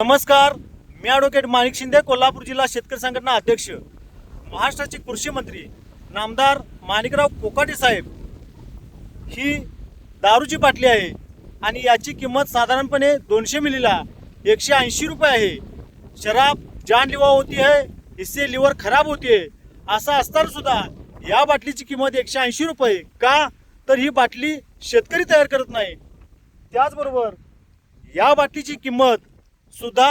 नमस्कार, मी ॲडव्होकेट माणिक शिंदे, कोल्हापूर जिल्हा शेतकरी संघटना अध्यक्ष. महाराष्ट्राचे कृषी मंत्री नामदार माणिकराव कोकाटे साहेब ही दारूची बाटली आहे आणि याची किंमत साधारणपणे 200 मिलीला 180 रुपये आहे. शराब जानलेवा होती है, इससे लिव्हर खराब होती है. असं असताना सुद्धा या बाटलीची किंमत 180 रुपये. का तर ही बाटली शेतकरी तयार करत नाही. त्याचबरोबर या बाटलीची किंमत सुद्धा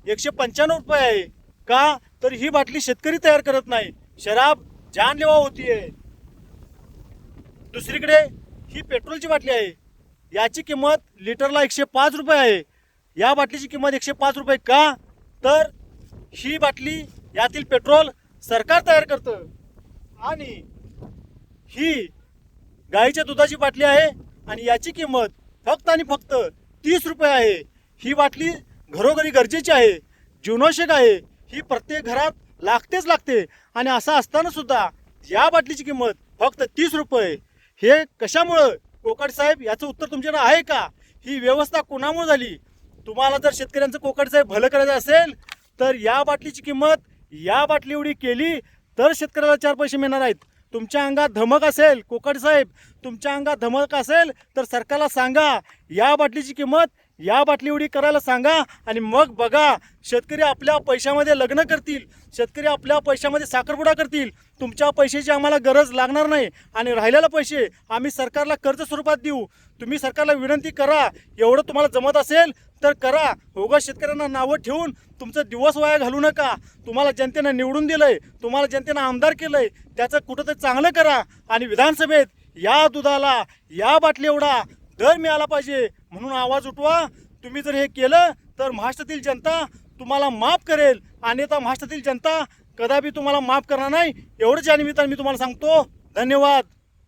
195 रुपये आहे. का तर ही बाटली शेतकरी तयार करत नाही. शराब जानलेवा होतीये. दुसरीकडे ही पेट्रोलची बाटली आहे. याची किंमत लिटरला 105 रुपये आहे. या बाटलीची किंमत 105 रुपये. का तर ही बाटली यातील पेट्रोल सरकार तयार करतं. आणि ही गाईच्या दुधाची बाटली आहे आणि याची किंमत फक्त आणि फक्त 30 रुपये आहे. ही बाटली घरोघरी गरजेची आहे, जीवनावश्यक आहे. ही प्रत्येक घरात लागते आणि असं असताना सुद्धा या बाटलीची किंमत फक्त 30 रुपये. हे कशामुळं कोकाटे साहेब, याचं उत्तर तुमच्याकडे आहे का? ही व्यवस्था कोणामुळे झाली? तुम्हाला जर शेतकऱ्यांचं कोकाटे साहेब भलं करायचं असेल तर या बाटलीची किंमत या बाटली एवढी केली तर शेतकऱ्याला 4 पैसे मिळणार आहेत. तुमच्या अंगात धमक असेल कोकाटे साहेब, तुमच्या अंगात धमक असेल तर सरकारला सांगा या बाटलीची किंमत या बाटली एवढी करायला सांगा. आणि मग बघा, शेतकरी आपल्या पैशामध्ये लग्न करतील, शेतकरी आपल्या पैशामध्ये साखरपुडा करतील. तुमच्या पैशाची आम्हाला गरज लागणार नाही आणि राहिलेला पैसे आम्ही सरकारला कर्ज स्वरूपात देऊ. तुम्ही सरकारला विनंती करा, एवढं तुम्हाला जमत असेल तर करा. उगाच शेतकऱ्यांना नावं ठेवून तुमचं दिवस वाया घालू नका. तुम्हाला जनतेनं निवडून दिलंय, तुम्हाला जनतेनं आमदार केलंय, त्याचं कुठंतरी चांगलं करा. आणि विधानसभेत या दुधाला या बाटली एवढा दर मिळाला पाहिजे म्हणून आवाज उठवा. तुम्ही जर हे केलं तर महाराष्ट्रातील जनता तुम्हाला माफ करेल आणि आता महाराष्ट्रातील जनता कदापि तुम्हाला माफ करणार नाही. एवढंच या निमित्ताने मी तुम्हाला सांगतो. धन्यवाद.